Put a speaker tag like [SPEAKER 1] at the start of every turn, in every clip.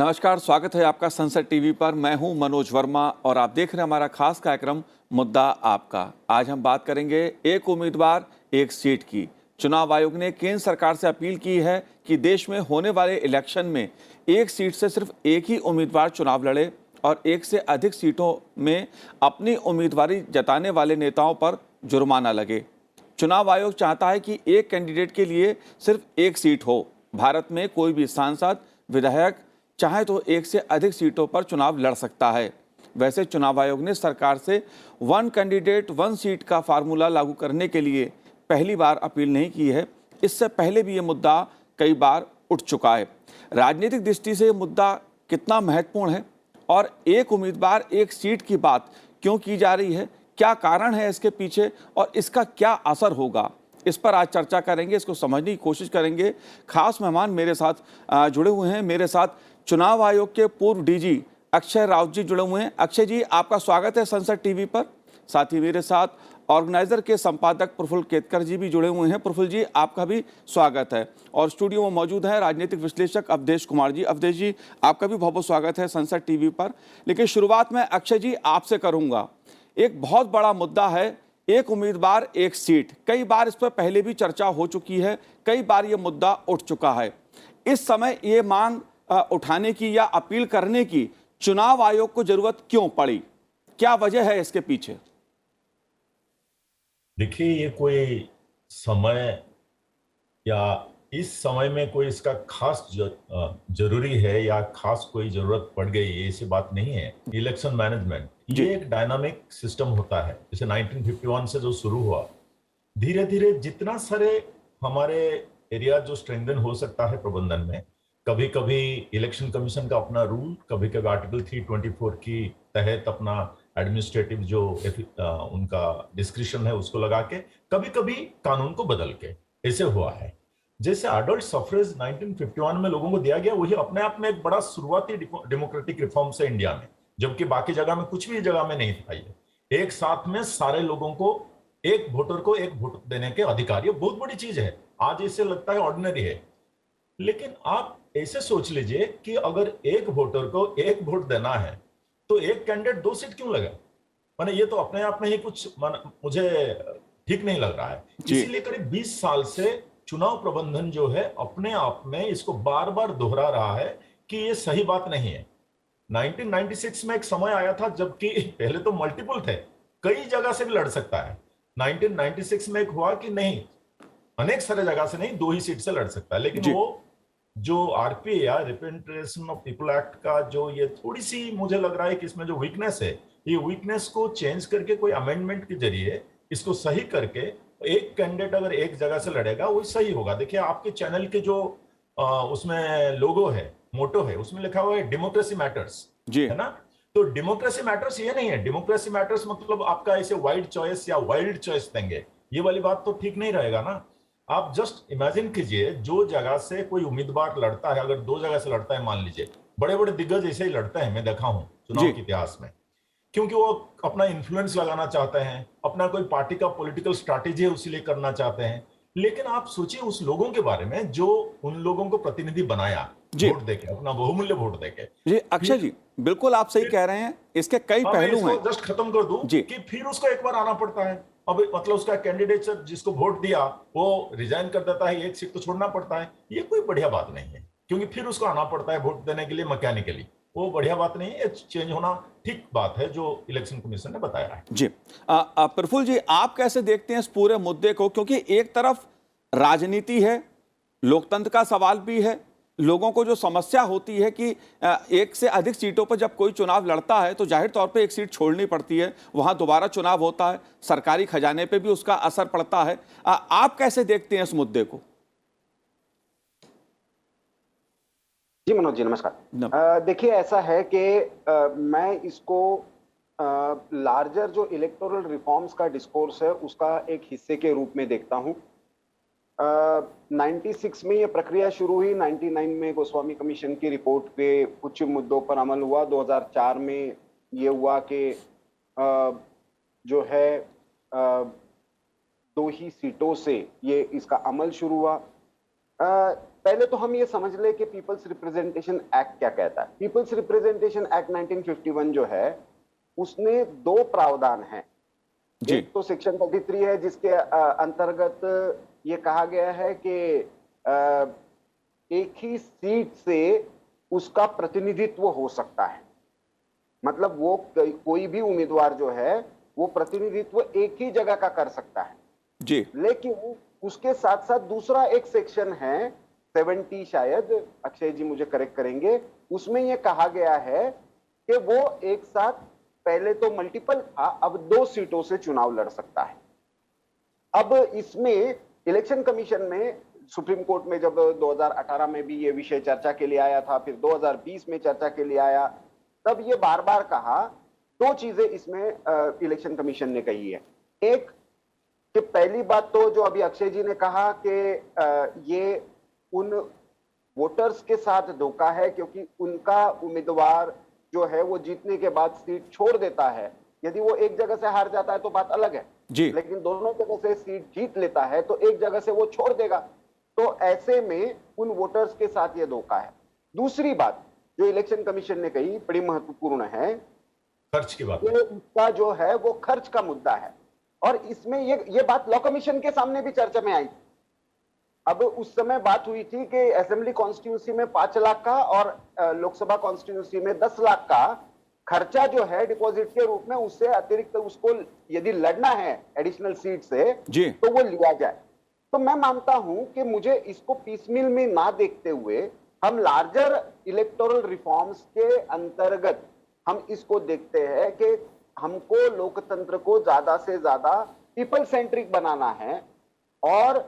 [SPEAKER 1] नमस्कार, स्वागत है आपका संसद टीवी पर। मैं हूं मनोज वर्मा और आप देख रहे हैं हमारा खास कार्यक्रम मुद्दा आपका। आज हम बात करेंगे एक उम्मीदवार एक सीट की। चुनाव आयोग ने केंद्र सरकार से अपील की है कि देश में होने वाले इलेक्शन में एक सीट से सिर्फ एक ही उम्मीदवार चुनाव लड़े और एक से अधिक सीटों में अपनी उम्मीदवारी जताने वाले नेताओं पर जुर्माना लगे। चुनाव आयोग चाहता है कि एक कैंडिडेट के लिए सिर्फ एक सीट हो। भारत में कोई भी सांसद, विधायक चाहे तो एक से अधिक सीटों पर चुनाव लड़ सकता है। वैसे चुनाव आयोग ने सरकार से वन कैंडिडेट वन सीट का फार्मूला लागू करने के लिए पहली बार अपील नहीं की है। इससे पहले भी ये मुद्दा कई बार उठ चुका है। राजनीतिक दृष्टि से ये मुद्दा कितना महत्वपूर्ण है और एक उम्मीदवार एक सीट की बात क्यों की जा रही है, क्या कारण है इसके पीछे और इसका क्या असर होगा, इस पर आज चर्चा करेंगे। इसको समझने की कोशिश करेंगे। खास मेहमान मेरे साथ जुड़े हुए हैं। मेरे साथ चुनाव आयोग के पूर्व डीजी अक्षय राउत जी जुड़े हुए हैं। अक्षय जी, आपका स्वागत है संसद टीवी पर। साथ ही मेरे साथ ऑर्गेनाइजर के संपादक प्रफुल्ल केतकर जी भी जुड़े हुए हैं। प्रफुल्ल जी, आपका भी स्वागत है। और स्टूडियो में मौजूद है राजनीतिक विश्लेषक अवधेश कुमार जी। अवधेश जी, आपका भी बहुत बहुत स्वागत है संसद टीवी पर। लेकिन शुरुआत में अक्षय जी आपसे करूंगा। एक बहुत बड़ा मुद्दा है एक उम्मीदवार एक सीट। कई बार इस पर पहले भी चर्चा हो चुकी है, कई बार ये मुद्दा उठ चुका है। इस समय ये मांग उठाने की या अपील करने की चुनाव आयोग को जरूरत क्यों पड़ी, क्या वजह है इसके पीछे?
[SPEAKER 2] देखिए, ये कोई समय या इस समय में कोई इसका खास जरूरी है या खास कोई जरूरत पड़ गई, ऐसी बात नहीं है। इलेक्शन मैनेजमेंट ये एक डायनामिक सिस्टम होता है। जैसे 1951 से जो शुरू हुआ, धीरे धीरे जितना सारे हमारे एरिया जो स्ट्रेंथन हो सकता है प्रबंधन में, कभी कभी इलेक्शन कमीशन का अपना रूल, कभी कभी आर्टिकल 324 की तहत अपना एडमिनिस्ट्रेटिव जो उनका डिस्क्रिप्शन है उसको लगा के, कभी कभी कानून को बदल के, ऐसे हुआ है। जैसे अडल्ट सफरेज 1951 में लोगों को दिया गया, वही अपने आप में एक बड़ा शुरुआती डेमोक्रेटिक रिफॉर्म से इंडिया में, जबकि बाकी जगह में कुछ भी जगह में नहीं था। ये एक साथ में सारे लोगों को, एक वोटर को एक वोट देने के अधिकार, ये बहुत बड़ी चीज है। आज इसे लगता है ऑर्डिनरी है, लेकिन आप ऐसे सोच लीजिए कि अगर एक वोटर को एक वोट देना है तो एक कैंडिडेट 2 सीट क्यों लगा? माने ये तो अपने आप में ही कुछ मुझे ठीक नहीं लग रहा है। इसीलिए करीब 20 साल से चुनाव प्रबंधन जो है अपने आप में इसको बार बार दोहरा रहा है कि ये सही बात नहीं है। 1996 में एक समय आया था जबकि पहले तो मल्टीपल थे, कई जगह से भी लड़ सकता है। 1996 में एक हुआ कि नहीं, अनेक सारे जगह से नहीं, 2 ही सीट से लड़ सकता है। लेकिन वो जो आरपीए या रिप्रेजेंटेशन ऑफ पीपल एक्ट का जो ये थोड़ी सी मुझे लग रहा है कि इसमें जो वीकनेस है, ये वीकनेस को चेंज करके कोई अमेंडमेंट के जरिए इसको सही करके एक कैंडिडेट अगर एक जगह से लड़ेगा वो सही होगा। देखिए, आपके चैनल के जो उसमें लोगो है, मोटो है, उसमें लिखा हुआ है डेमोक्रेसी मैटर्स, है ना? तो डेमोक्रेसी मैटर्स ये नहीं है। डेमोक्रेसी मैटर्स मतलब आपका ऐसे वाइड चॉइस या वाइल्ड चॉइस देंगे, ये वाली बात तो ठीक नहीं रहेगा ना। आप जस्ट इमेजिन कीजिए, जो जगह से कोई उम्मीदवार लड़ता है, अगर 2 जगह से लड़ता है, मान लीजिए बड़े बड़े दिग्गज ऐसे ही लड़ते हैं, मैं देखा हूं चुनाव के इतिहास में, क्योंकि वो अपना इन्फ्लुएंस लगाना चाहते हैं, अपना कोई पार्टी का पॉलिटिकल स्ट्रैटेजी है उसीलिए करना चाहते हैं। लेकिन आप सोचिए उस लोगों के बारे में जो उन लोगों को प्रतिनिधि बनाया वोट देके, अपना बहुमूल्य वोट देके।
[SPEAKER 1] जी अक्षय जी, बिल्कुल आप सही कह रहे हैं। इसके कई पहलू हैं।
[SPEAKER 2] जस्ट खत्म कर दूं कि फिर उसको एक बार आना पड़ता है। अब मतलब उसका कैंडिडेट जिसको वोट दिया वो रिजाइन कर देता है, एक सीट तो छोड़ना पड़ता है। ये कोई बढ़िया बात नहीं है, क्योंकि फिर उसको आना पड़ता है वोट देने के लिए मैकेनिकली। वो बढ़िया बात नहीं है। चेंज होना ठीक बात है जो इलेक्शन कमीशन ने बताया है।
[SPEAKER 1] जी प्रफुल्ल जी, आप कैसे देखते हैं इस पूरे मुद्दे को? क्योंकि एक तरफ राजनीति है, लोकतंत्र का सवाल भी है। लोगों को जो समस्या होती है कि एक से अधिक सीटों पर जब कोई चुनाव लड़ता है तो जाहिर तौर पे एक सीट छोड़नी पड़ती है, वहां दोबारा चुनाव होता है, सरकारी खजाने पे भी उसका असर पड़ता है। आप कैसे देखते हैं इस मुद्दे को?
[SPEAKER 3] जी मनोज जी, नमस्कार। देखिए, ऐसा है कि मैं इसको लार्जर जो इलेक्टोरल रिफॉर्म्स का डिस्कोर्स है उसका एक हिस्से के रूप में देखता हूं। 96 में ये प्रक्रिया शुरू हुई, 99 में गोस्वामी कमीशन की रिपोर्ट पे कुछ मुद्दों पर अमल हुआ, 2004 में ये हुआ कि जो है 2 ही सीटों से ये इसका अमल शुरू हुआ। पहले तो हम ये समझ ले कि पीपल्स रिप्रेजेंटेशन एक्ट क्या कहता है। पीपल्स रिप्रेजेंटेशन एक्ट 1951 जो है उसने दो प्रावधान हैं।
[SPEAKER 1] जी।
[SPEAKER 3] एक तो सेक्शन 33 है जिसके अंतर्गत ये कहा गया है कि एक ही सीट से उसका प्रतिनिधित्व हो सकता है, मतलब वो कोई भी उम्मीदवार जो है वो प्रतिनिधित्व एक ही जगह का कर सकता है
[SPEAKER 1] जी।
[SPEAKER 3] लेकिन उसके साथ साथ दूसरा एक सेक्शन है 70, शायद अक्षय जी मुझे करेक्ट करेंगे, उसमें यह कहा गया है कि वो एक साथ, पहले तो मल्टीपल था, अब 2 सीटों से चुनाव लड़ सकता है। अब इसमें इलेक्शन कमीशन में, सुप्रीम कोर्ट में जब 2018 में भी ये विषय चर्चा के लिए आया था, फिर 2020 में चर्चा के लिए आया, तब ये बार बार कहा, 2 चीजें इसमें इलेक्शन कमीशन ने कही है। एक कि पहली बात तो जो अभी अक्षय जी ने कहा कि ये उन वोटर्स के साथ धोखा है क्योंकि उनका उम्मीदवार जो है वो जीतने के बाद सीट छोड़ देता है। यदि वो एक जगह से हार जाता है तो बात अलग है
[SPEAKER 1] जी।
[SPEAKER 3] लेकिन दोनों जगह से सीट जीत लेता है तो एक जगह से वो छोड़ देगा, तो ऐसे में उन वोटर्स के साथ ये धोखा है। दूसरी बात जो इलेक्शन कमीशन ने कही बड़ी महत्वपूर्ण है,
[SPEAKER 2] खर्च की बात,
[SPEAKER 3] इसका जो है वो खर्च का मुद्दा है और इसमें ये बात लॉ कमीशन के सामने भी चर्चा में आई। अब उस समय बात हुई थी कि असेंबली कॉन्स्टिट्यूंसी में 5 लाख का और लोकसभा कॉन्स्टिट्यूंसी में 10 लाख का खर्चा जो है डिपॉजिट के रूप में, उससे अतिरिक्त उसको यदि लड़ना है एडिशनल सीट से
[SPEAKER 1] जी।
[SPEAKER 3] तो वो लिया जाए। तो मैं मानता हूं कि मुझे इसको पीसमिल में ना देखते हुए हम लार्जर इलेक्टोरल रिफॉर्म्स के अंतर्गत हम इसको देखते हैं कि हमको लोकतंत्र को ज्यादा से ज्यादा पीपल सेंट्रिक बनाना है और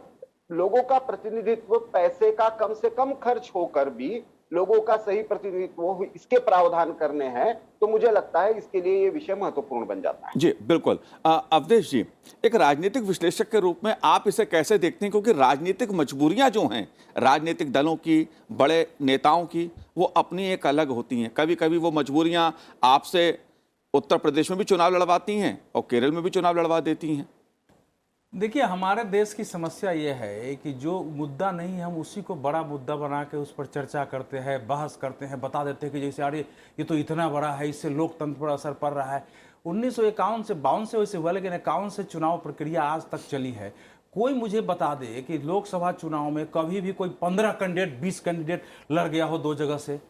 [SPEAKER 3] लोगों का प्रतिनिधित्व पैसे का कम से कम खर्च होकर भी लोगों का सही प्रतिनिधित्व हो, इसके प्रावधान करने हैं। तो मुझे लगता है इसके लिए ये विषय महत्वपूर्ण बन जाता है।
[SPEAKER 1] जी बिल्कुल। अवधेश जी, एक राजनीतिक विश्लेषक के रूप में आप इसे कैसे देखते हैं, क्योंकि राजनीतिक मजबूरियां जो हैं राजनीतिक दलों की, बड़े नेताओं की, वो अपनी एक अलग होती हैं। कभी कभी वो मजबूरियां आपसे उत्तर प्रदेश में भी चुनाव लड़वाती हैं और केरल में भी चुनाव लड़वा देती हैं।
[SPEAKER 4] देखिए, हमारे देश की समस्या ये है कि जो मुद्दा नहीं है हम उसी को बड़ा मुद्दा बना के उस पर चर्चा करते हैं, बहस करते हैं, बता देते हैं कि जैसे अरे ये तो इतना बड़ा है, इससे लोकतंत्र पर असर पड़ रहा है। 1951 से 52 से वैसे हुआ, लेकिन 51 से चुनाव प्रक्रिया आज तक चली है। कोई मुझे बता दे कि लोकसभा चुनाव में कभी भी कोई 15 कैंडिडेट 20 कैंडिडेट लड़ गया हो 2 जगह से।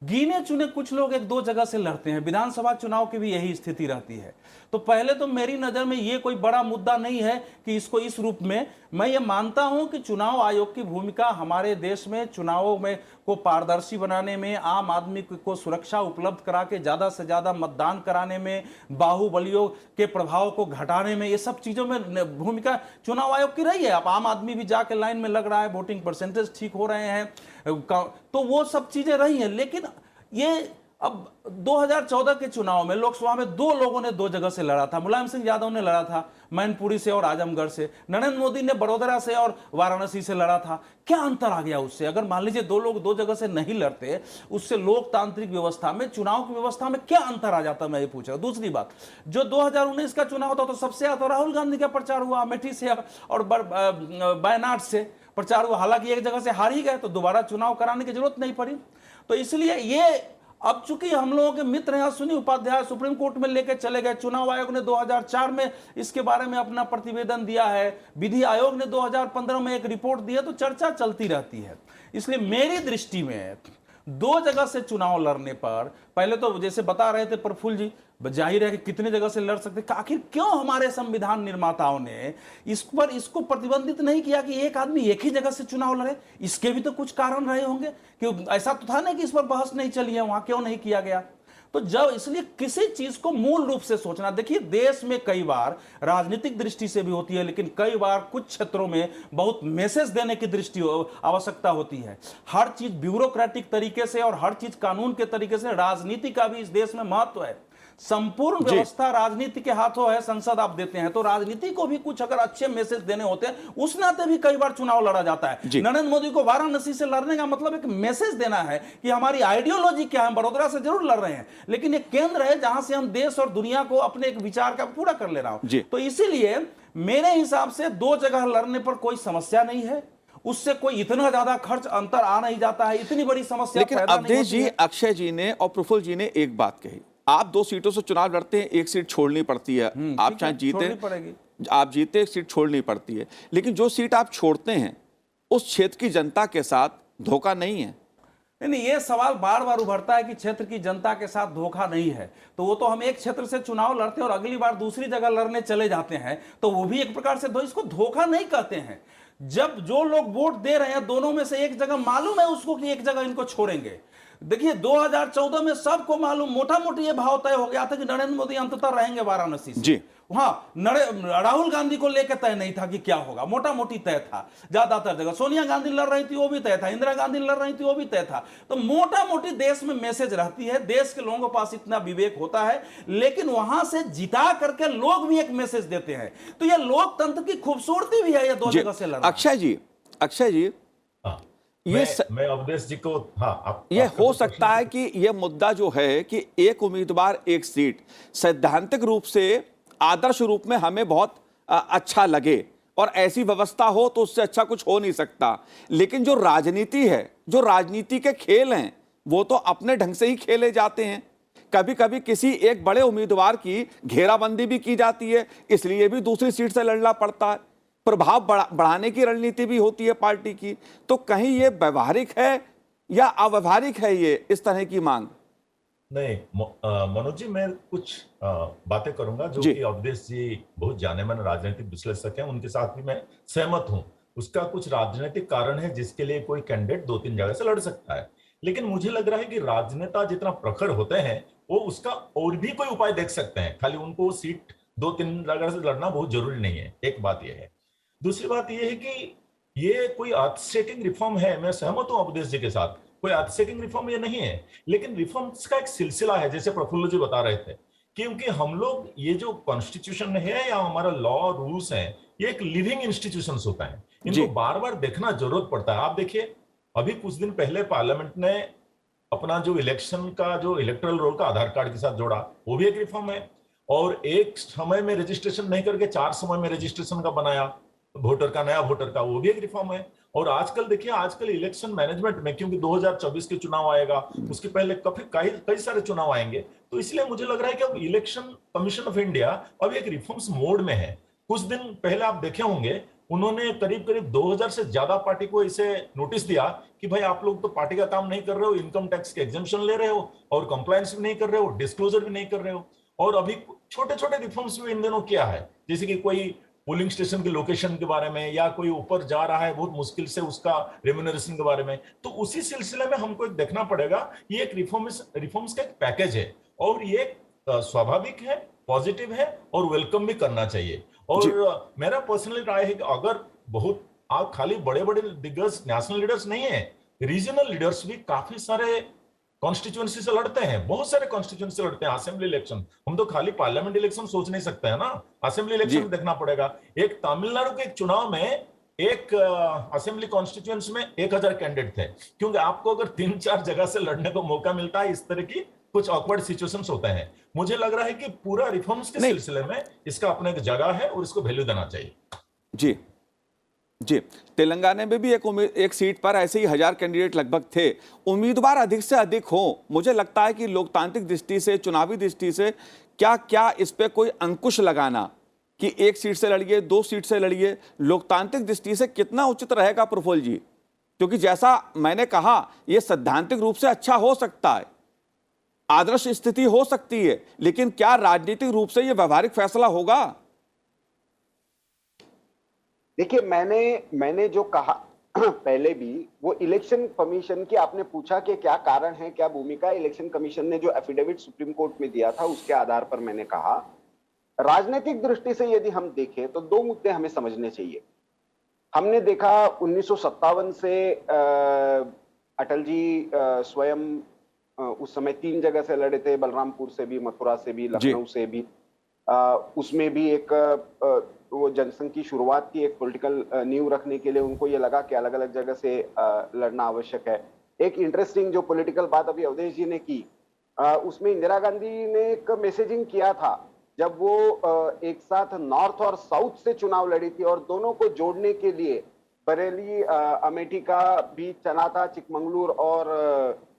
[SPEAKER 4] गिने चुने कुछ लोग 1-2 जगह से लड़ते हैं। विधानसभा चुनाव की भी यही स्थिति रहती है। तो पहले तो मेरी नजर में ये कोई बड़ा मुद्दा नहीं है कि इसको इस रूप में, मैं ये मानता हूं कि चुनाव आयोग की भूमिका हमारे देश में चुनावों में को पारदर्शी बनाने में, आम आदमी को सुरक्षा उपलब्ध करा के ज्यादा से ज्यादा मतदान कराने में, बाहुबलियों के प्रभाव को घटाने में, ये सब चीजों में भूमिका चुनाव आयोग की रही है। अब आम आदमी भी जाके लाइन में लग रहा है, वोटिंग परसेंटेज ठीक हो रहे हैं, तो वो सब चीजें रही हैं। लेकिन ये अब 2014 के चुनाव में लोकसभा में 2 लोगों ने 2 जगह से लड़ा था। मुलायम सिंह यादव ने लड़ा था मैनपुरी से और आजमगढ़ से, नरेंद्र मोदी ने बड़ोदरा से और वाराणसी से लड़ा था। क्या अंतर आ गया उससे? अगर मान लीजिए 2 लोग 2 जगह से नहीं लड़ते, उससे लोकतांत्रिक व्यवस्था में, चुनाव की व्यवस्था में क्या अंतर आ जाता, मैं ये पूछ रहा हूं। दूसरी बात, जो 2019 का चुनाव था तो सबसे ज्यादा राहुल गांधी का प्रचार हुआ, अमेठी से और वायनाड से प्रचार हुआ। हालांकि एक जगह से हार ही गए तो दोबारा चुनाव कराने की जरूरत नहीं पड़ी। तो इसलिए ये अब चूंकि हम लोगों के मित्र हैं अश्विनी उपाध्याय सुप्रीम कोर्ट में लेकर चले गए, चुनाव आयोग ने 2004 में इसके बारे में अपना प्रतिवेदन दिया है, विधि आयोग ने 2015 में एक रिपोर्ट दी है, तो चर्चा चलती रहती है। इसलिए मेरी दृष्टि में 2 जगह से चुनाव लड़ने पर, पहले तो जैसे बता रहे थे प्रफुल्ल जी, जाहिर है कि कितने जगह से लड़ सकते, आखिर क्यों हमारे संविधान निर्माताओं ने इसको प्रतिबंधित नहीं किया कि एक आदमी एक ही जगह से चुनाव लड़े? इसके भी तो कुछ कारण रहे होंगे कि ऐसा तो था ना कि इस पर बहस नहीं चली है, वहां क्यों नहीं किया गया? तो जब, इसलिए किसी चीज को मूल रूप से सोचना, देखिए देश में कई बार राजनीतिक दृष्टि से भी होती है, लेकिन कई बार कुछ क्षेत्रों में बहुत मैसेज देने की दृष्टि आवश्यकता होती है। हर चीज ब्यूरोक्रेटिक तरीके से और हर चीज कानून के तरीके से, राजनीति का भी इस देश में महत्व है। संपूर्ण व्यवस्था राजनीति के हाथों है, संसद आप देते हैं, तो राजनीति को भी कुछ अगर अच्छे मैसेज देने होते हैं, उस नाते भी कई बार चुनाव लड़ा जाता है। नरेंद्र मोदी को वाराणसी से लड़ने का मतलब एक मैसेज देना है कि हमारी आइडियोलॉजी क्या है। बड़ोदरा से जरूर लड़ रहे हैं, लेकिन एक केंद्र है जहां से हम देश और दुनिया को अपने एक विचार का पूरा कर ले रहा हूं। तो इसीलिए मेरे हिसाब से 2 जगह लड़ने पर कोई समस्या नहीं है। उससे कोई इतना ज्यादा खर्च अंतर आ नहीं जाता है, इतनी बड़ी समस्या
[SPEAKER 1] लेकिन
[SPEAKER 4] पैदा नहीं
[SPEAKER 1] अवधेश
[SPEAKER 4] होती
[SPEAKER 1] जी,
[SPEAKER 4] है।
[SPEAKER 1] अक्षय जी ने और प्रफुल्ल जी ने एक बात कही, आप 2 सीटों से चुनाव लड़ते हैं, एक सीट छोड़नी पड़ती है, आप
[SPEAKER 4] ठीक
[SPEAKER 1] चाहे
[SPEAKER 4] है,
[SPEAKER 1] जीते,
[SPEAKER 4] छोड़नी पड़ेगी।
[SPEAKER 1] आप जीते, एक सीट छोड़नी पड़ती है, लेकिन जो सीट आप छोड़ते हैं उस क्षेत्र की जनता के साथ धोखा नहीं है।
[SPEAKER 4] नहीं, ये सवाल बार बार उभरता है कि क्षेत्र की जनता के साथ धोखा नहीं है, तो वो तो हम एक क्षेत्र से चुनाव लड़ते हैं और अगली बार दूसरी जगह लड़ने चले जाते हैं, तो वो भी एक प्रकार से इसको धोखा नहीं कहते हैं। जब जो लोग वोट दे रहे हैं, दोनों में से एक जगह मालूम है उसको कि एक जगह इनको छोड़ेंगे। देखिए 2014 में सबको मालूम, मोटा मोटी ये भाव तय हो गया था कि नरेंद्र मोदी अंततः रहेंगे वाराणसी से।
[SPEAKER 1] जी
[SPEAKER 4] हाँ, राहुल गांधी को लेकर तय नहीं था कि क्या होगा, मोटा मोटी तय था ज्यादातर जगह। सोनिया गांधी लड़ रही थी, वो भी तय था, इंदिरा गांधी लड़ रही थी, वो भी तय था। तो मोटा मोटी देश में मैसेज रहती है, देश के लोगों के पास इतना विवेक होता है, लेकिन वहां से जिता करके लोग भी एक मैसेज देते हैं। तो ये लोकतंत्र की खूबसूरती भी है, ये 2 जगह से लड़ना।
[SPEAKER 1] अक्षय जी,
[SPEAKER 2] हाँ,
[SPEAKER 1] ये
[SPEAKER 2] मैं अवधेश जी को, हाँ,
[SPEAKER 1] ये हो सकता है कि ये मुद्दा जो है कि एक उम्मीदवार एक सीट सैद्धांतिक रूप से, आदर्श रूप में हमें बहुत अच्छा लगे और ऐसी व्यवस्था हो तो उससे अच्छा कुछ हो नहीं सकता, लेकिन जो राजनीति है, जो राजनीति के खेल हैं, वो तो अपने ढंग से ही खेले जाते हैं। कभी कभी किसी एक बड़े उम्मीदवार की घेराबंदी भी की जाती है, इसलिए भी दूसरी सीट से लड़ना पड़ता है। प्रभाव बढ़ाने की रणनीति भी होती है पार्टी की। तो कहीं ये व्यवहारिक है या अव्यवहारिक है ये इस तरह की मांग?
[SPEAKER 2] नहीं, मनोज जी, मैं कुछ बातें करूंगा जो
[SPEAKER 1] जी।
[SPEAKER 2] कि अवधेश जी बहुत जाने माने राजनीतिक विश्लेषक हैं, उनके साथ भी मैं सहमत हूं। उसका कुछ राजनीतिक कारण है जिसके लिए कोई कैंडिडेट 2-3 जगह से लड़ सकता है, लेकिन मुझे लग रहा है कि राजनेता जितना प्रखर होते हैं वो उसका और भी कोई उपाय देख सकते हैं, खाली उनको सीट 2-3 जगह से लड़ना बहुत जरूरी नहीं है। एक बात यह है। दूसरी बात यह है कि ये कोई अर्थ सेटिंग रिफॉर्म है, मैं सहमत हूं अवधेश जी के साथ, कोई अर्थ सेटिंग रिफॉर्म ये नहीं है, लेकिन रिफॉर्म्स का एक सिलसिला है, जैसे प्रफुल्ल जी बता रहे थे। क्योंकि हम लोग, ये जो कॉन्स्टिट्यूशन है या हमारा लॉ रूल्स है, ये एक लिविंग इंस्टीट्यूशंस होता है, इनको बार बार देखना जरूरत पड़ता है। आप देखिए, अभी कुछ दिन पहले पार्लियामेंट ने अपना जो इलेक्शन का, जो इलेक्टोरल रोल का आधार कार्ड के साथ जोड़ा, वो भी एक रिफॉर्म है। और एक समय में रजिस्ट्रेशन नहीं करके 4 समय में रजिस्ट्रेशन का बनाया वोटर का, नया वोटर का, वो भी एक रिफॉर्म है। और आजकल देखिए, आजकल इलेक्शन मैनेजमेंट में, क्योंकि 2024 के चुनाव आएगा, उसके पहले कई सारे चुनाव आएंगे, तो इसलिए मुझे लग रहा है कि अब इलेक्शन कमीशन ऑफ इंडिया अब एक रिफॉर्म्स मोड में है। कुछ दिन पहले आप देखे होंगे, उन्होंने करीब करीब 2000 से ज्यादा पार्टी को इसे नोटिस दिया कि भाई आप लोग तो पार्टी का काम नहीं कर रहे हो, इनकम टैक्स के एग्जेम्पशन ले रहे हो और कंप्लायंस भी नहीं कर रहे हो, डिस्क्लोजर भी नहीं कर रहे हो। और अभी छोटे छोटे रिफॉर्म्स भी इन दिनों किया है, जैसे कि कोई पोलिंग स्टेशन की लोकेशन के बारे में, या कोई ऊपर जा रहा है बहुत मुश्किल से, उसका रेम्यूनरेशन के बारे में। तो उसी सिलसिले में हमको एक देखना पड़ेगा, ये एक रिफॉर्म्स का एक पैकेज है, और ये स्वाभाविक है, पॉजिटिव है और वेलकम भी करना चाहिए। और मेरा पर्सनली राय है कि अगर बहुत आप खाली बड़े बड़े दिग्गज नेशनल लीडर्स नहीं है, रीजनल लीडर्स भी काफी सारे कॉन्स्टिट्यूएंसी से लड़ते हैं, बहुत सारे कॉन्स्टिट्यूएंसी से लड़ते हैं। असेंबली इलेक्शन, हम तो खाली पार्लियामेंट इलेक्शन सोच नहीं सकते हैं ना, असेंबली इलेक्शन देखना पड़ेगा। एक तमिलनाडु के एक चुनाव में एक असेंबली कॉन्स्टिट्यूएंसी में 1000 कैंडिडेट थे, क्योंकि आपको अगर 3-4 जगह से लड़ने को मौका मिलता है, इस तरह की कुछ ऑकवर्ड सिचुएशंस होते हैं। मुझे लग रहा है कि पूरा रिफॉर्म्स के सिलसिले में इसका अपने एक जगह है और इसको वैल्यू देना चाहिए।
[SPEAKER 1] जी जी, तेलंगाना में भी एक सीट पर ऐसे ही 1000 कैंडिडेट लगभग थे। उम्मीदवार अधिक से अधिक हो, मुझे लगता है कि लोकतांत्रिक दृष्टि से, चुनावी दृष्टि से क्या क्या इस पे कोई अंकुश लगाना कि 1 सीट से लड़िए, 2 सीट से लड़िए, लोकतांत्रिक दृष्टि से कितना उचित रहेगा प्रफुल्ल जी? क्योंकि जैसा मैंने कहा, यह सैद्धांतिक रूप से अच्छा हो सकता है, आदर्श स्थिति हो सकती है, लेकिन क्या राजनीतिक रूप से यह व्यवहारिक फैसला होगा?
[SPEAKER 3] देखिए, मैंने जो कहा पहले भी, वो इलेक्शन कमीशन की, आपने पूछा कि क्या कारण है, क्या भूमिका, इलेक्शन कमीशन ने जो एफिडेविट सुप्रीम कोर्ट में दिया था उसके आधार पर मैंने कहा, राजनीतिक दृष्टि से यदि हम देखें तो 2 मुद्दे हमें समझने चाहिए। हमने देखा 1957 से अटल जी स्वयं उस समय 3 जगह से लड़े थे, बलरामपुर से भी, मथुरा से भी, लखनऊ से भी। उसमें भी एक वो जनसंघ की शुरुआत की, एक पॉलिटिकल नींव रखने के लिए उनको ये लगा कि अलग अलग जगह से लड़ना आवश्यक है। एक इंटरेस्टिंग जो पॉलिटिकल बात अभी अवधेश जी ने की, उसमें इंदिरा गांधी ने एक मैसेजिंग किया था जब वो एक साथ नॉर्थ और साउथ से चुनाव लड़ी थी, और दोनों को जोड़ने के लिए बरेली अमेठी का भी चला था, चिकमंगलुरु और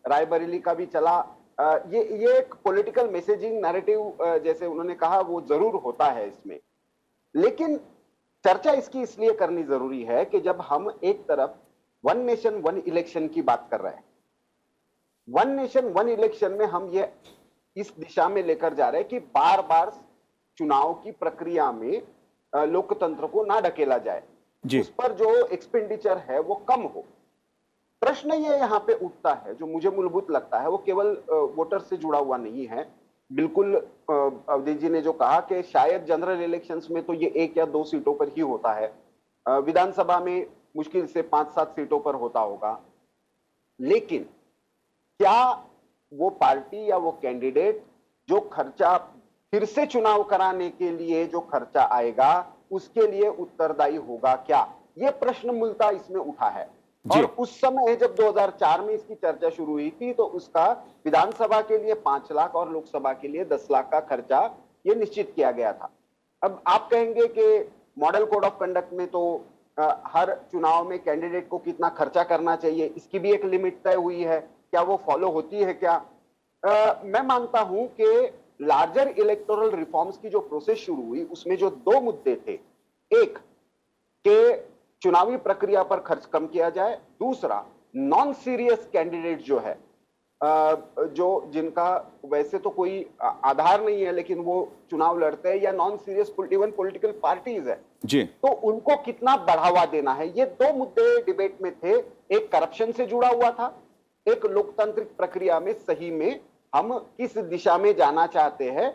[SPEAKER 3] रायबरेली का भी चला। ये एक पॉलिटिकल मैसेजिंग नैरेटिव जैसे उन्होंने कहा वो जरूर होता है इसमें, लेकिन चर्चा इसकी इसलिए करनी जरूरी है कि जब हम एक तरफ वन नेशन वन इलेक्शन की बात कर रहे हैं, वन नेशन वन इलेक्शन में हम ये इस दिशा में लेकर जा रहे हैं कि बार बार चुनाव की प्रक्रिया में लोकतंत्र को ना ढकेला जाए, उस पर जो एक्सपेंडिचर है वो कम हो। प्रश्न ये यहाँ पे उठता है जो मुझे मूलभूत लगता है, वो केवल वोटर से जुड़ा हुआ नहीं है। बिल्कुल अवधेश जी ने जो कहा कि शायद जनरल इलेक्शंस में तो ये 1 या 2 सीटों पर ही होता है, विधानसभा में मुश्किल से 5-7 सीटों पर होता होगा, लेकिन क्या वो पार्टी या वो कैंडिडेट जो खर्चा फिर से चुनाव कराने के लिए जो खर्चा आएगा उसके लिए उत्तरदायी होगा क्या? ये प्रश्न मूलतः इसमें उठा है। और उस समय जब 2004 में इसकी चर्चा शुरू हुई थी तो उसका विधानसभा के लिए 5 लाख और लोकसभा के लिए 10 लाख का खर्चा ये निश्चित किया गया था। अब आप कहेंगे कि मॉडल कोड ऑफ कंडक्ट में तो हर चुनाव में कैंडिडेट को कितना खर्चा करना चाहिए इसकी भी एक लिमिट तय हुई है, क्या वो फॉलो होती है क्या? मैं मानता हूं कि लार्जर इलेक्टोरल रिफॉर्म्स की जो प्रोसेस शुरू हुई उसमें जो 2 मुद्दे थे, एक के चुनावी प्रक्रिया पर खर्च कम किया जाए, दूसरा नॉन सीरियस कैंडिडेट जो है, जो जिनका वैसे तो कोई आधार नहीं है लेकिन वो चुनाव लड़ते हैं, या non serious even political parties है
[SPEAKER 1] जी,
[SPEAKER 3] तो उनको कितना बढ़ावा देना है। ये 2 मुद्दे डिबेट में थे। एक करप्शन से जुड़ा हुआ था, एक लोकतांत्रिक प्रक्रिया में सही में हम किस दिशा में जाना चाहते हैं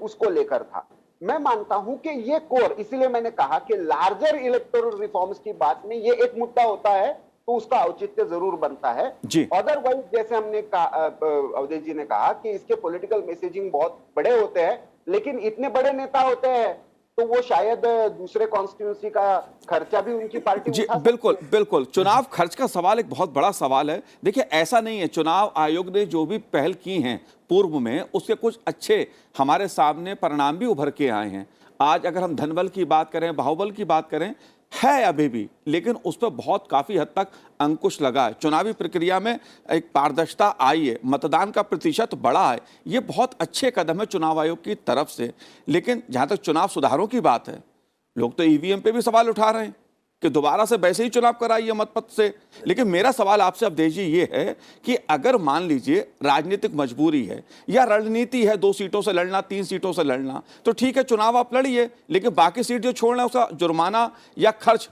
[SPEAKER 3] उसको लेकर था। मैं मानता हूं कि ये कोर, इसीलिए मैंने कहा कि लार्जर इलेक्टोरल रिफॉर्म्स की बात में ये एक मुद्दा होता है तो उसका औचित्य जरूर बनता है। अदरवाइज जैसे हमने अवधेश जी ने कहा कि इसके पॉलिटिकल मैसेजिंग बहुत बड़े होते हैं, लेकिन इतने बड़े नेता होते हैं तो वो शायद दूसरे कॉन्स्टिट्यूंसी का खर्चा भी उनकी पार्टी
[SPEAKER 1] जी
[SPEAKER 3] उठा
[SPEAKER 1] बिल्कुल बिल्कुल। चुनाव खर्च का सवाल एक बहुत बड़ा सवाल है। देखिए ऐसा नहीं है, चुनाव आयोग ने जो भी पहल की हैं पूर्व में उसके कुछ अच्छे हमारे सामने परिणाम भी उभर के आए हैं। आज अगर हम धनबल की बात करें, बाहुबल की बात करें, है अभी भी, लेकिन उस पर बहुत काफी हद तक अंकुश लगा है। चुनावी प्रक्रिया में एक पारदर्शिता आई है, मतदान का प्रतिशत बढ़ा है। ये बहुत अच्छे कदम है चुनाव आयोग की तरफ से। लेकिन जहां तक चुनाव सुधारों की बात है, लोग तो ईवीएम पे भी सवाल उठा रहे हैं कि दोबारा से वैसे ही चुनाव कराइए मतपत्र से। लेकिन मेरा सवाल आपसे अवधेश जी ये है कि अगर मान लीजिए राजनीतिक मजबूरी है या रणनीति है 2 सीटों से लड़ना, 3 सीटों से लड़ना, तो ठीक है चुनाव आप लड़िए, लेकिन बाकी सीट जो छोड़ना है उसका जुर्माना या खर्च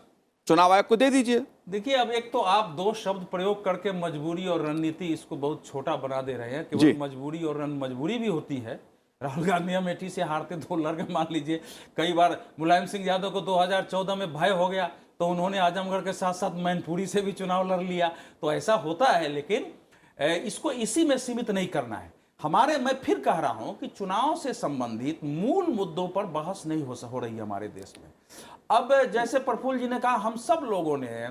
[SPEAKER 1] चुनाव आयोग को दे दीजिए।
[SPEAKER 4] देखिए अब एक तो आप 2 शब्द प्रयोग करके मजबूरी और रणनीति इसको बहुत छोटा बना दे रहे हैं। केवल मजबूरी और मजबूरी भी होती है। राहुल गांधी अमेठी से हारते 2 लड़के, मान लीजिए कई बार मुलायम सिंह यादव को 2014 में भय हो गया तो उन्होंने आजमगढ़ के साथ साथ मैनपुरी से भी चुनाव लड़ लिया, तो ऐसा होता है। लेकिन इसको इसी में सीमित नहीं करना है। मैं फिर कह रहा हूं कि चुनाव से संबंधित मूल मुद्दों पर बहस नहीं हो रही है हमारे देश में। अब जैसे प्रफुल्ल जी ने कहा, हम सब लोगों ने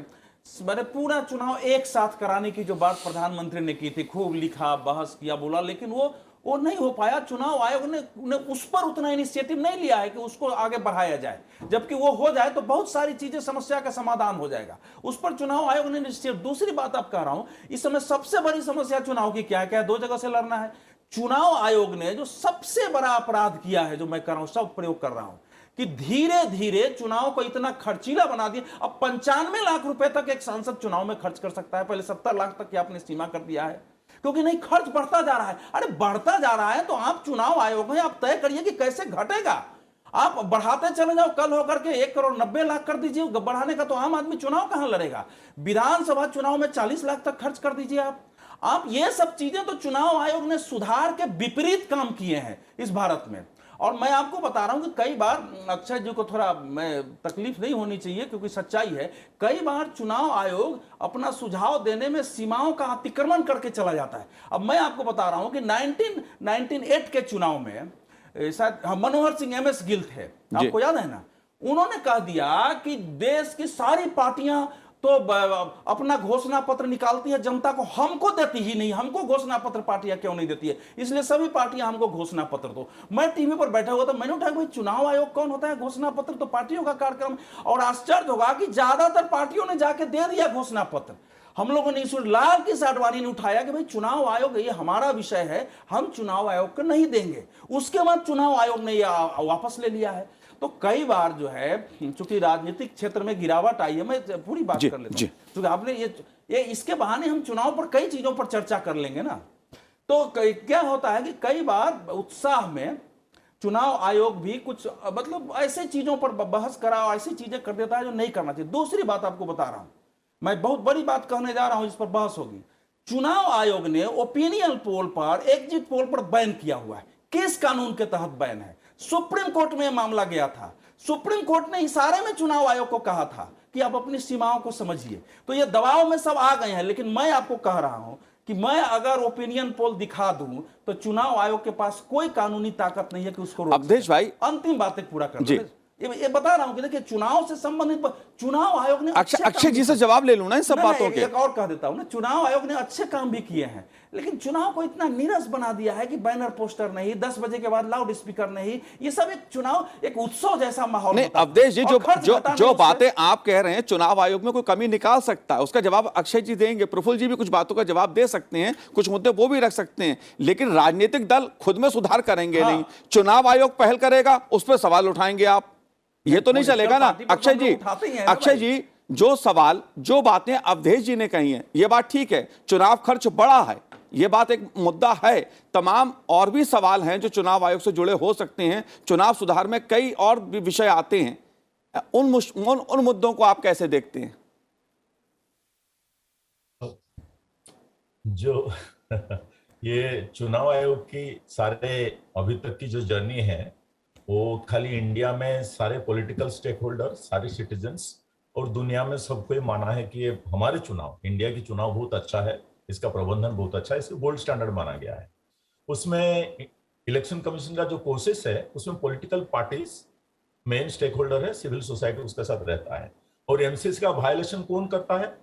[SPEAKER 4] मैंने पूरा चुनाव एक साथ कराने की जो बात प्रधानमंत्री ने की थी, खूब लिखा, बहस किया, बोला, लेकिन वो नहीं हो पाया। चुनाव आयोग ने उस पर उतना इनिशिएटिव नहीं लिया है कि उसको आगे बढ़ाया जाए, जबकि वो हो जाए तो बहुत सारी चीजें, समस्या का समाधान हो जाएगा। उस पर चुनाव आयोग ने इनिशिएटिव। दूसरी बात आप कह रहा हूं, इस समय सबसे बड़ी समस्या चुनाव की क्या है? क्या 2 जगह से लड़ना है? चुनाव आयोग ने जो सबसे बड़ा अपराध किया है, जो मैं कर रहा हूं, सब प्रयोग कर रहा हूं, कि धीरे धीरे चुनाव को इतना खर्चीला बना दिया। अब 95 लाख रुपए तक एक सांसद चुनाव में खर्च कर सकता है, पहले 70 लाख तक की आपने सीमा कर दिया है, क्योंकि नहीं, खर्च बढ़ता जा रहा है। अरे बढ़ता जा रहा है तो आप चुनाव आयोग हैं, आप तय करिए कि कैसे घटेगा। आप बढ़ाते चले जाओ, कल होकर के 1 करोड़ 90 लाख कर दीजिए बढ़ाने का, तो आम आदमी चुनाव कहां लड़ेगा? विधानसभा चुनाव में 40 लाख तक खर्च कर दीजिए आप ये सब चीजें तो चुनाव आयोग ने सुधार के विपरीत काम किए हैं इस भारत में। और मैं आपको बता रहा हूं कि कई बार अक्षय जी को थोड़ा तकलीफ नहीं होनी चाहिए, क्योंकि सच्चाई है, कई बार चुनाव आयोग अपना सुझाव देने में सीमाओं का अतिक्रमण करके चला जाता है। अब मैं आपको बता रहा हूं कि 1998 के चुनाव में शायद मनोहर सिंह एम एस गिल थे, आपको याद है ना? उन्होंने कह दिया कि देश की सारी पार्टियां तो अपना घोषणा पत्र निकालती है जनता को, हमको देती ही नहीं। हमको घोषणा पत्र पार्टियां क्यों नहीं देती है? इसलिए सभी पार्टियां हमको घोषणा पत्र दो। मैं टीवी पर बैठा हुआ था, मैंने उठाया भाई चुनाव आयोग कौन होता है? घोषणा पत्र तो पार्टियों का कार्यक्रम। और आश्चर्य होगा कि ज्यादातर पार्टियों ने जाके दे दिया घोषणा पत्र। हम लोगों ने लाल किस आडवाणी ने उठाया कि भाई चुनाव आयोग ये हमारा विषय है, हम चुनाव आयोग को नहीं देंगे। उसके बाद चुनाव आयोग ने यह वापस ले लिया है। तो कई बार जो है, चूंकि राजनीतिक क्षेत्र में गिरावट आई है, मैं पूरी बात कर लेता हूं, क्योंकि आपने ये इसके बहाने हम चुनाव पर कई चीजों पर चर्चा कर लेंगे ना। तो क्या होता है कि कई बार उत्साह में चुनाव आयोग भी कुछ मतलब ऐसे चीजों पर बहस करा, ऐसी चीजें कर देता है जो नहीं करना चाहिए। दूसरी बात आपको बता रहा हूं, मैं बहुत बड़ी बात कहने जा रहा हूं, इस पर बहस होगी। चुनाव आयोग ने ओपिनियन पोल पर, एग्जिट पोल पर बैन किया हुआ है। किस कानून के तहत बैन है? सुप्रीम कोर्ट में मामला गया था। सुप्रीम कोर्ट ने इशारे में चुनाव आयोग को कहा था कि आप अपनी सीमाओं को समझिए। तो ये दबाव में सब आ गए हैं। लेकिन मैं आपको कह रहा हूं कि मैं अगर ओपिनियन पोल दिखा दूं तो चुनाव आयोग के पास कोई कानूनी ताकत नहीं है कि उसको रोक सके।
[SPEAKER 1] अवधेश भाई,
[SPEAKER 4] अंतिम बातें पूरा कर दो। ये बता रहा हूं कि देखिए, चुनाव से संबंधित चुनाव आयोग ने
[SPEAKER 1] अक्षय जी से जवाब ले लूं ना इन सब बातों के।
[SPEAKER 4] एक और कह देता हूं ना, चुनाव आयोग ने अच्छे काम भी किए हैं, लेकिन चुनाव को इतना नीरस बना दिया है कि बैनर पोस्टर नहीं, 10 बजे के बाद लाउड स्पीकर नहीं, ये सब एक चुनाव, एक उत्सव जैसा माहौल
[SPEAKER 1] नहीं। अवधेश जी, जो बातें आप कह रहे हैं चुनाव आयोग में कोई कमी निकाल सकता है, उसका जवाब अक्षय जी देंगे। प्रफुल्ल जी भी कुछ बातों का जवाब दे सकते हैं, कुछ मुद्दे वो भी रख सकते हैं, लेकिन राजनीतिक दल खुद में सुधार करेंगे नहीं। चुनाव आयोग पहल करेगा, उस पर सवाल उठाएंगे आप, ये तो नहीं चलेगा ना। अक्षय जी, जो सवाल, जो बातें अवधेश जी ने कही हैं, ये बात ठीक है, चुनाव खर्च बड़ा है, ये बात एक मुद्दा है। तमाम और भी सवाल हैं जो चुनाव आयोग से जुड़े हो सकते हैं। चुनाव सुधार में कई और भी विषय आते हैं। उन मुद्दों को आप कैसे देखते हैं?
[SPEAKER 2] जो ये चुनाव आयोग की सारे अभी तक की जो जर्नी है, वो खाली इंडिया में सारे पॉलिटिकल स्टेक होल्डर, सारे सिटीजन्स और दुनिया में सबको माना है कि ये हमारे चुनाव, इंडिया की चुनाव बहुत अच्छा है, इसका प्रबंधन बहुत अच्छा है, इसे गोल्ड स्टैंडर्ड माना गया है। उसमें इलेक्शन कमीशन का जो प्रोसेस है, उसमें political parties main stakeholder है, सिविल सोसाइटी उसके साथ रहता है। और एमसीसी का वायलेशन कौन करता है,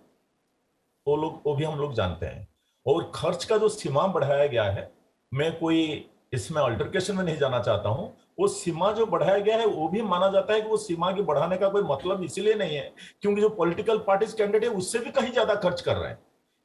[SPEAKER 2] वो भी हम लोग जानते हैं। और खर्च का जो सीमा बढ़ाया गया है, मैं कोई इसमें अल्टरकेशन में नहीं जाना चाहता हूं, वो सीमा जो बढ़ाया गया है वो भी माना जाता है कि वो सीमा के बढ़ाने का कोई मतलब इसलिए नहीं है क्योंकि जो पॉलिटिकल पार्टीज कैंडिडेट है उससे भी कहीं ज्यादा खर्च कर रहे हैं।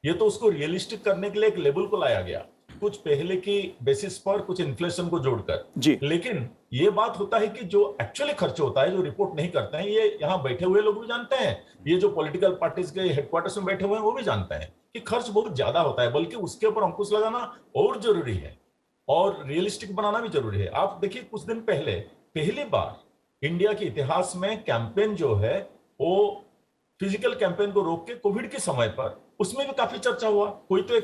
[SPEAKER 2] ये तो उसको रियलिस्टिक करने के लिए एक लेवल को लाया गया, कुछ पहले की बेसिस पर, कुछ इन्फ्लेशन को जोड़कर। लेकिन ये बात होता है कि जो एक्चुअली खर्च होता है, जो रिपोर्ट नहीं करते हैं, ये यहाँ बैठे हुए लोग भी जानते हैं, ये जो पॉलिटिकल पार्टीज के हेडक्वार्टर्स में बैठे हुए हैं वो भी जानते हैं कि खर्च बहुत ज्यादा होता है, बल्कि उसके ऊपर अंकुश लगाना और जरूरी है और रियलिस्टिक बनाना भी जरूरी है। आप देखिए, कुछ दिन पहले पहली बार इंडिया के इतिहास में कैंपेन जो है वो फिजिकल कैंपेन को रोक के कोविड के समय पर, उसमें भी काफी चर्चा हुआ। कोई तो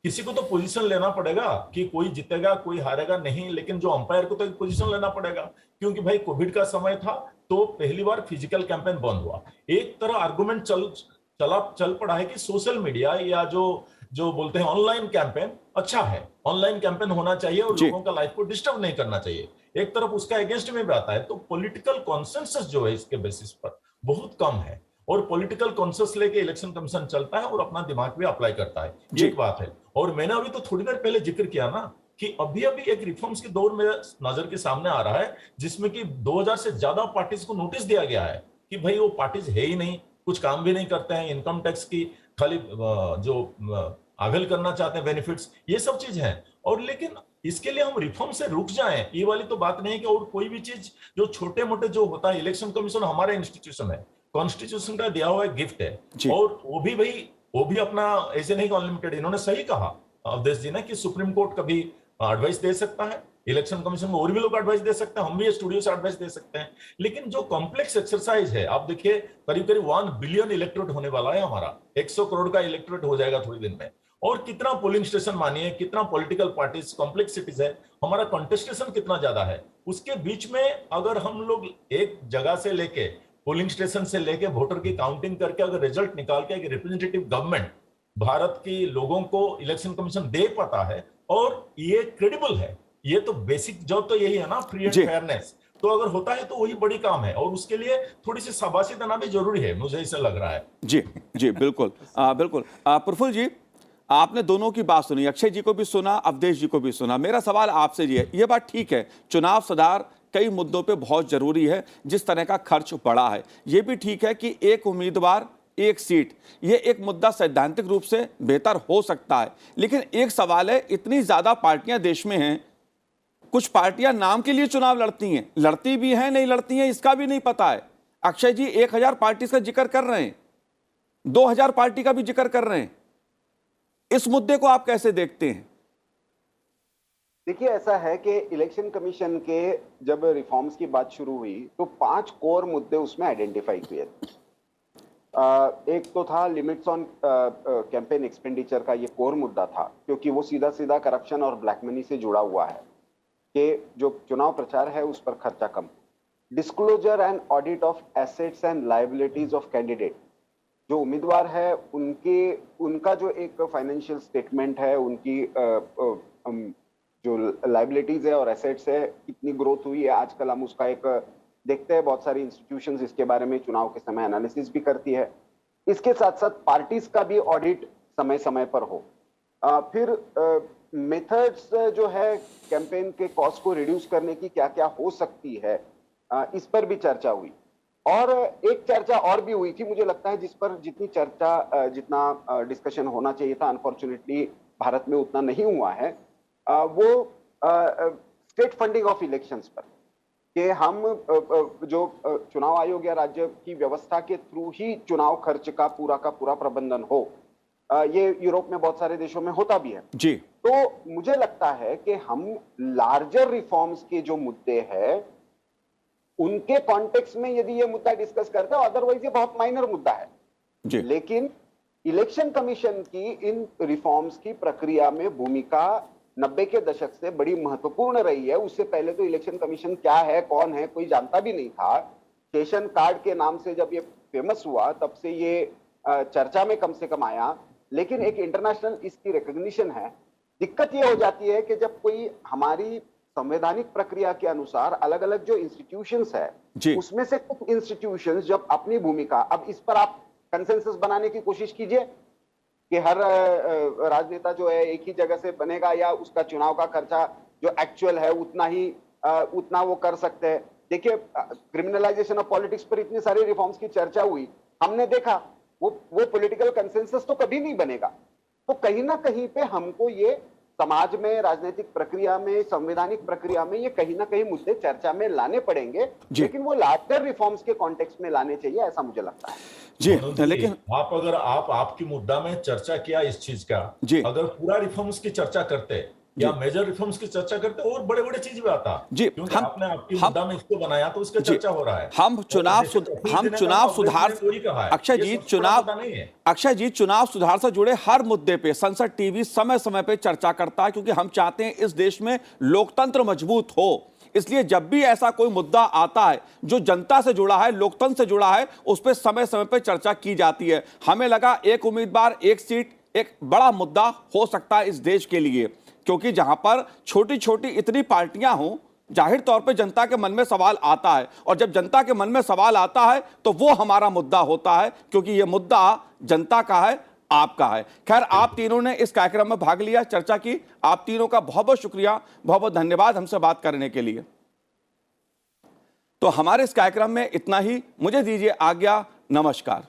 [SPEAKER 2] किसी को तो पोजीशन लेना पड़ेगा कि कोई जीतेगा कोई हारेगा नहीं, लेकिन जो अंपायर को तो एक पोजीशन लेना पड़ेगा क्योंकि भाई कोविड का समय था, तो पहली बार फिजिकल कैंपेन बंद हुआ। एक तरह आर्गुमेंट चल पड़ा है कि सोशल मीडिया या जो बोलते हैं ऑनलाइन कैंपेन अच्छा है, ऑनलाइन कैंपेन होना चाहिए और लोगों का लाइफ को डिस्टर्ब नहीं करना चाहिए। एक तरफ उसका अगेंस्ट में भी आता है, तो पॉलिटिकल कॉन्सेंसस जो है इसके बेसिस पर बहुत कम है और पॉलिटिकल कॉन्सेंसस लेके इलेक्शन कमीशन चलता है और अपना दिमाग भी अप्लाई करता है, ये एक बात है। और मैंने अभी तो थोड़ी देर पहले जिक्र किया ना कि अभी एक रिफॉर्म्स के दौर में नजर के सामने आ रहा है जिसमें कि 2000 से ज्यादा पार्टीज को नोटिस दिया गया है कि भाई वो पार्टीज है ही नहीं, कुछ काम भी नहीं करते हैं, इनकम टैक्स की खाली जो अवेल करना चाहते हैं बेनिफिट्स, ये सब चीज है। और लेकिन इसके लिए हम रिफॉर्म से रुक जाएं, ये वाली तो बात नहीं है कि और कोई भी चीज जो छोटे मोटे जो होता है, इलेक्शन कमीशन हमारा इंस्टीट्यूशन है, कॉन्स्टिट्यूशन का दिया हुआ गिफ्ट है और वो भी अपना ऐसे नहीं अनलिमिटेड। इन्होंने सही कहा अवधेश जी ने कि सुप्रीम कोर्ट कभी एडवाइस दे सकता है, इलेक्शन कमीशन में और भी लोग एडवाइस दे सकते हैं, हम भी स्टूडियो से एडवाइस दे सकते हैं। लेकिन जो कॉम्प्लेक्स एक्सरसाइज है, आप देखिए करीब 1 बिलियन इलेक्टोरेट होने वाला है हमारा, 100 करोड़ का इलेक्टोरेट हो जाएगा थोड़ी दिन में, और कितना पोलिंग स्टेशन मानिए, कितना पॉलिटिकल पार्टीज, कॉम्प्लेक्सिटीज है, हमारा कॉन्टेस्टेशन कितना ज्यादा है, उसके बीच में अगर हम लोग एक जगह से लेके पोलिंग स्टेशन से लेके वोटर की काउंटिंग करके अगर रिजल्ट निकाल के एक रिप्रेजेंटेटिव गवर्नमेंट भारत के लोगों को इलेक्शन कमीशन दे पाता है और ये क्रेडिबल है, ये तो बेसिक जॉब तो यही है ना, फ्री एंड फेयरनेस। तो अगर होता है तो वही बड़ी काम है, और उसके लिए थोड़ी सी शाबाशी देना भी जरूरी है, मुझे ऐसा लग रहा है।
[SPEAKER 1] जी जी बिल्कुल बिल्कुल। प्रफुल्ल जी, आपने दोनों की बात सुनी, अक्षय जी को भी सुना, अवधेश जी को भी सुना। मेरा सवाल आपसे ये बात ठीक है, चुनाव सुधार कई मुद्दों पे बहुत जरूरी है, जिस तरह का खर्च बढ़ा है, ये भी ठीक है कि एक उम्मीदवार एक सीट, ये एक मुद्दा सैद्धांतिक रूप से बेहतर हो सकता है। लेकिन एक सवाल है, इतनी ज्यादा पार्टियां देश में हैं, कुछ पार्टियां नाम के लिए चुनाव लड़ती हैं, लड़ती भी हैं नहीं लड़ती हैं इसका भी नहीं पता है। अक्षय जी 1000 पार्टी का जिक्र कर रहे हैं, 2000 पार्टी का भी जिक्र कर रहे हैं, इस मुद्दे को आप कैसे देखते हैं?
[SPEAKER 3] देखिए, ऐसा है कि इलेक्शन कमीशन के जब रिफॉर्म्स की बात शुरू हुई तो 5 कोर मुद्दे उसमें आइडेंटिफाई किए थे। एक तो था लिमिट्स ऑन कैंपेन एक्सपेंडिचर का, ये कोर मुद्दा था, क्योंकि वो सीधा सीधा करप्शन और ब्लैक मनी से जुड़ा हुआ है कि जो चुनाव प्रचार है उस पर खर्चा कम। Disclosure and audit of assets and liabilities of candidate, जो उम्मीदवार है उनका जो एक फाइनेंशियल स्टेटमेंट है, उनकी जो लायबिलिटीज है और एसेट्स है, कितनी ग्रोथ हुई है, आजकल हम उसका एक देखते हैं, बहुत सारी इंस्टीट्यूशंस इसके बारे में चुनाव के समय एनालिसिस भी करती है। इसके साथ साथ पार्टीज का भी ऑडिट समय समय पर हो। फिर मेथड्स जो है कैंपेन के कॉस्ट को रिड्यूस करने की क्या क्या हो सकती है, इस पर भी चर्चा हुई। और एक चर्चा और भी हुई थी, मुझे लगता है जिस पर जितना डिस्कशन होना चाहिए था, अनफॉर्चुनेटली भारत में उतना नहीं हुआ है, वो स्टेट फंडिंग ऑफ इलेक्शंस पर, कि हम जो चुनाव आयोग या राज्य की व्यवस्था के थ्रू ही चुनाव खर्च का पूरा प्रबंधन हो। ये यूरोप में बहुत सारे देशों में होता भी है
[SPEAKER 1] जी।
[SPEAKER 3] तो मुझे लगता है कि हम लार्जर रिफॉर्म्स के जो मुद्दे हैं उनके कॉन्टेक्स्ट में यदि ये मुद्दा डिस्कस करते हैं, अदरवाइज ये बहुत माइनर मुद्दा है
[SPEAKER 1] जी।
[SPEAKER 3] लेकिन इलेक्शन कमीशन की इन रिफॉर्म्स की प्रक्रिया में भूमिका 90 के दशक से बड़ी महत्वपूर्ण रही है। उससे पहले तो इलेक्शन कमीशन क्या है, कौन है, कोई जानता भी नहीं था। स्टेशन कार्ड के नाम से जब ये फेमस हुआ तब से ये चर्चा में कम से कम आया, लेकिन एक इंटरनेशनल इसकी रिकॉग्निशन है। दिक्कत ये हो जाती है कि जब कोई हमारी संवैधानिक प्रक्रिया के अनुसार अलग अलग जो इंस्टीट्यूशंस है उसमें से कुछ इंस्टीट्यूशंस जब अपनी भूमिका, अब इस पर आप कंसेंसस बनाने की कोशिश कीजिए कि हर राजनेता जो है एक ही जगह से बनेगा या उसका चुनाव का खर्चा जो एक्चुअल है उतना वो कर सकते हैं। देखिए, क्रिमिनलाइजेशन ऑफ पॉलिटिक्स पर इतनी सारी रिफॉर्म्स की चर्चा हुई, हमने देखा वो पॉलिटिकल कंसेंसस तो कभी नहीं बनेगा। तो कहीं ना कहीं पे हमको ये समाज में, राजनीतिक प्रक्रिया में, संवैधानिक प्रक्रिया में ये कहीं ना कहीं मुद्दे चर्चा में लाने पड़ेंगे, लेकिन वो लार्जर रिफॉर्म्स के कॉन्टेक्स्ट में लाने चाहिए, ऐसा मुझे लगता है
[SPEAKER 1] जी। लेकिन
[SPEAKER 2] अगर आपकी मुद्दा में चर्चा किया इस चीज का, अगर पूरा रिफॉर्म्स की चर्चा करते या मेजर रिफॉर्म्स की चर्चा करते और बड़े बड़े चीज भी आता जी, क्योंकि आपने आपकी मुद्दा में इसको बनाया तो उसका चर्चा हो रहा है।
[SPEAKER 1] हम चुनाव सुधार, अक्षय जी चुनाव सुधार से जुड़े हर मुद्दे पे संसद टीवी समय समय पे चर्चा करता है, क्योंकि हम चाहते हैं इस देश में लोकतंत्र मजबूत हो। इसलिए जब भी ऐसा कोई मुद्दा आता है जो जनता से जुड़ा है, लोकतंत्र से जुड़ा है, उस पर समय समय पर चर्चा की जाती है। हमें लगा एक उम्मीदवार एक सीट एक बड़ा मुद्दा हो सकता है इस देश के लिए, क्योंकि जहां पर छोटी छोटी इतनी पार्टियां हों, जाहिर तौर पे जनता के मन में सवाल आता है, और जब जनता के मन में सवाल आता है तो वो हमारा मुद्दा होता है, क्योंकि ये मुद्दा जनता का है, आपका है। खैर, आप तीनों ने इस कार्यक्रम में भाग लिया, चर्चा की, आप तीनों का बहुत बहुत शुक्रिया, बहुत बहुत धन्यवाद हमसे बात करने के लिए। तो हमारे इस कार्यक्रम में इतना ही, मुझे दीजिए आज्ञा, नमस्कार।